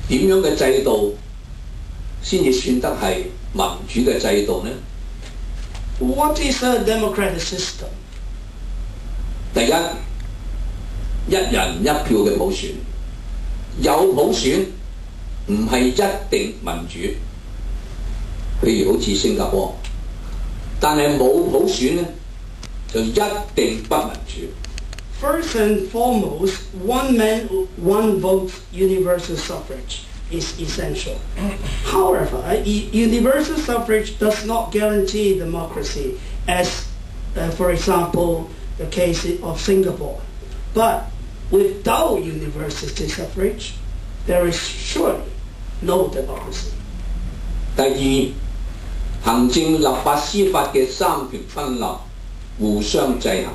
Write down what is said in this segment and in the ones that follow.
點樣嘅制度先至算得係民主嘅制度呢？ What is a democratic system? 第一，一人一票嘅普選，有普選唔係一定民主。譬如好似新加坡，但係冇普選呢，就一定不民主。 First and foremost, one man, one vote universal suffrage is essential. However, universal suffrage does not guarantee democracy, as, for example, the case of Singapore. But without universal suffrage, there is surely no democracy. 第二，行政、立法、司法嘅三權分立，互相制衡。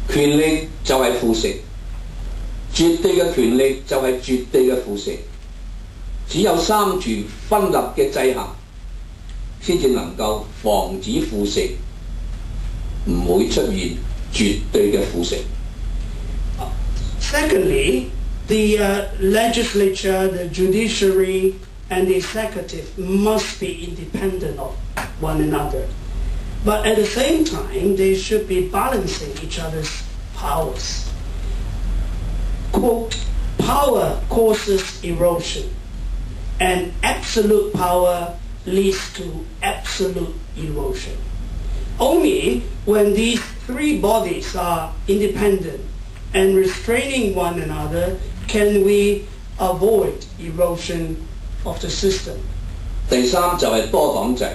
權力就係腐蝕，絕對嘅權力就係絕對嘅腐蝕。只有三權分立嘅制衡，先至能夠防止腐蝕，唔會出現絕對嘅腐蝕。Secondly, the legislature, the judiciary, and the executive must be independent of one another. But at the same time, they should be balancing each other's powers. Quote, power causes erosion, and absolute power leads to absolute erosion. Only when these three bodies are independent and restraining one another can we avoid erosion of the system. 第三就係多黨制。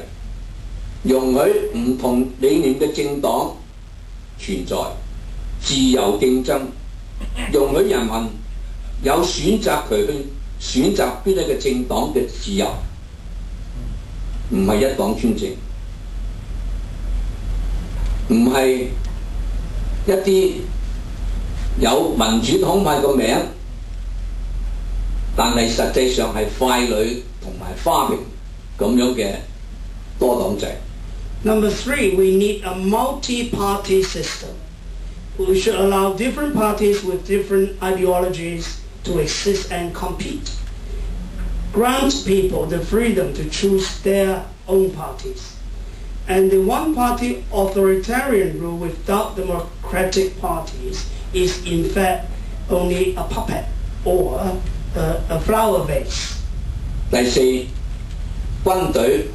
容許唔同理念嘅政黨存在，自由競爭，容許人民有選擇佢去選擇邊一個政黨嘅自由，唔係一黨專政，唔係一啲有民主統派個名，但係實際上係傀儡同埋花瓶咁樣嘅多黨制。Number three, we need a multi-party system. We should allow different parties with different ideologies to exist and compete. Grant people the freedom to choose their own parties. And the one-party authoritarian rule without democratic parties is in fact only a puppet or a flower vase. 第四，軍隊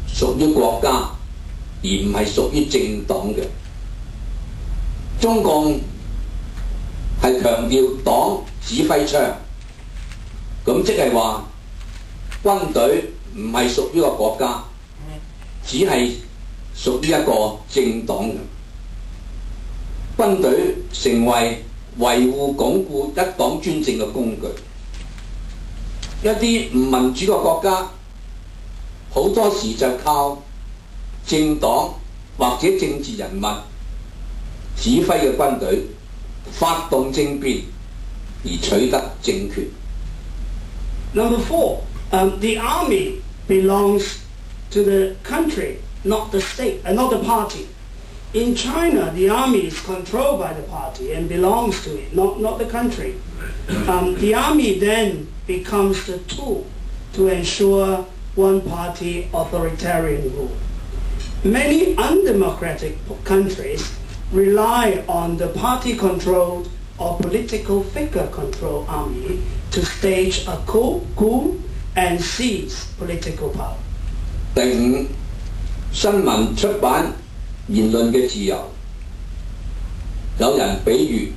屬於國家，而唔係屬於政黨嘅。中共係強調黨指揮槍，咁即係話軍隊唔係屬於個國家，只係屬於一個政黨嘅。軍隊成為維護鞏固一黨專政嘅工具。一啲唔民主嘅國家，好多時就靠政黨或者政治人物指揮嘅軍隊發動政變而取得政權。Number four, the army belongs to the country, not the state, not the party. In China, the army is controlled by the party and belongs to it, not the country. The army then becomes the tool to ensure one-party authoritarian rule. Many undemocratic countries rely on the party-controlled or political figure-controlled army to stage a coup and seize political power. 第五，新聞出版言論嘅自由，有人比喻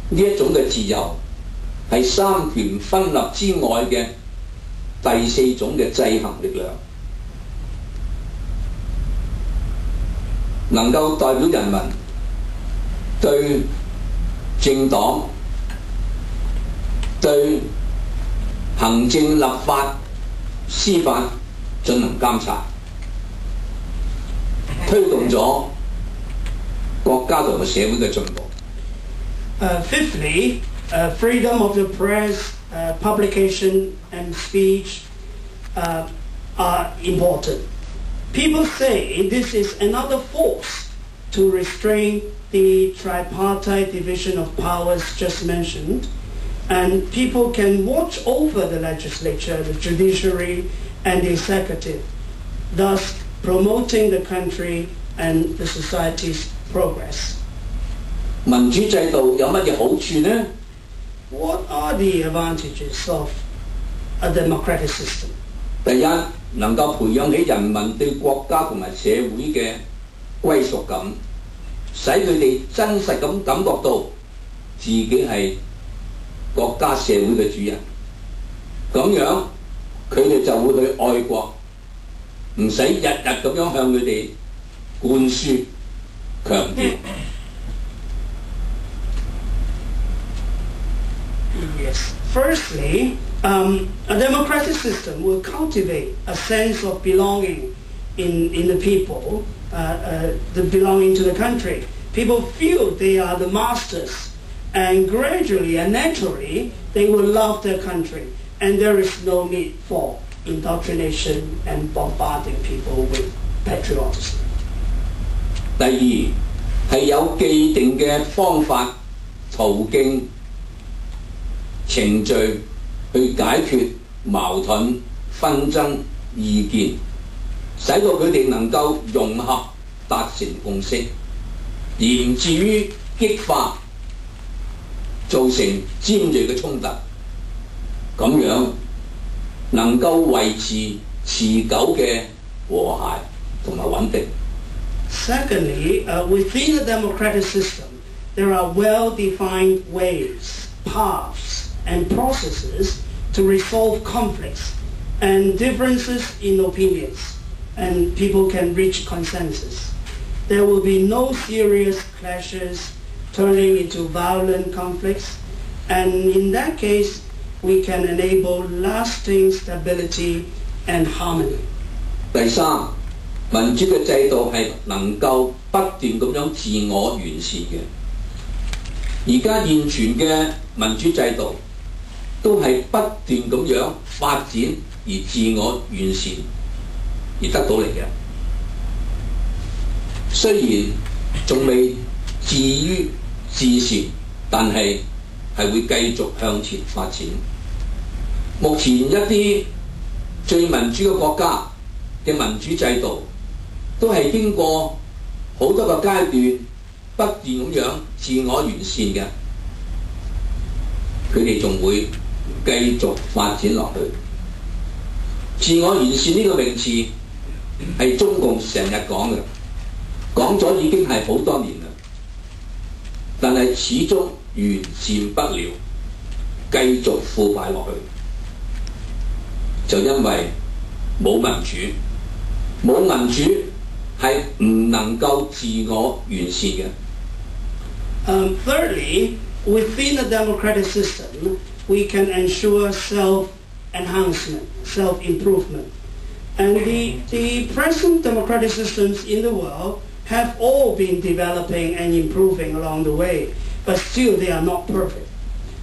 呢一種嘅自由係三權分立之外嘅第四種嘅制衡力量，能夠代表人民對政黨、對行政、立法、司法進行監察，推動咗國家同埋社會嘅進步。Fifthly, freedom of the press, publication and speech are important. People say this is another force to restrain the tripartite division of powers just mentioned. and people can watch over the legislature, the judiciary, and the executive, thus promoting the country and the society's progress. 民主制度有乜嘢好處呢？ What are the advantages of a democratic system? 第一，能夠培養起人民對國家同埋社會嘅歸屬感，使佢哋真實咁感覺到自己係國家社會嘅主人。咁樣佢哋就會去愛國，唔使日日咁樣向佢哋灌輸強調。Yes. Firstly, a democratic system will cultivate a sense of belonging in the people, the belonging to the country. People feel they are the masters, and gradually and naturally they will love their country, and there is no need for indoctrination and bombarding people with patriotism. 第二係有既定嘅方法、途徑、程序去解決矛盾、紛爭、意見，使到佢哋能夠融合達成共識，而唔至於激化，造成尖鋭嘅衝突。咁樣能夠維持持久嘅和諧同埋穩定。Secondly, within a democratic system, there are well-defined ways, paths, and processes to resolve conflicts and differences in opinions, and people can reach consensus. There will be no serious clashes turning into violent conflicts, and in that case, we can enable lasting stability and harmony. 第三，民主嘅制度係能夠不斷咁樣自我完善嘅。而家現存嘅民主制度都係不斷咁樣發展而自我完善而得到嚟嘅。雖然仲未至於至善，但係會繼續向前發展。目前一啲最民主嘅國家嘅民主制度都係經過好多個階段不斷咁樣自我完善嘅，佢哋仲會繼續發展落去。自我完善呢個名詞係中共成日講嘅，講咗已經係好多年啦，但係始終完善不了，繼續腐敗落去，就因為冇民主，冇民主係唔能夠自我完善嘅。Thirdly, within a democratic system, we can ensure self-enhancement, self-improvement. And the present democratic systems in the world have all been developing and improving along the way, but still they are not perfect.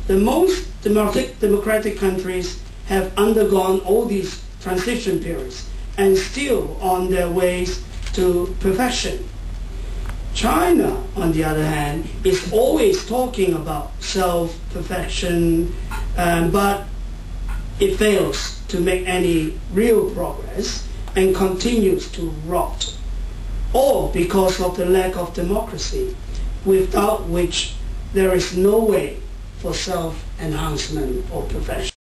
The most democratic countries have undergone all these transition periods and still on their ways to perfection. China, on the other hand, is always talking about self-perfection, but it fails to make any real progress and continues to rot, all because of the lack of democracy, without which there is no way for self-enhancement or perfection.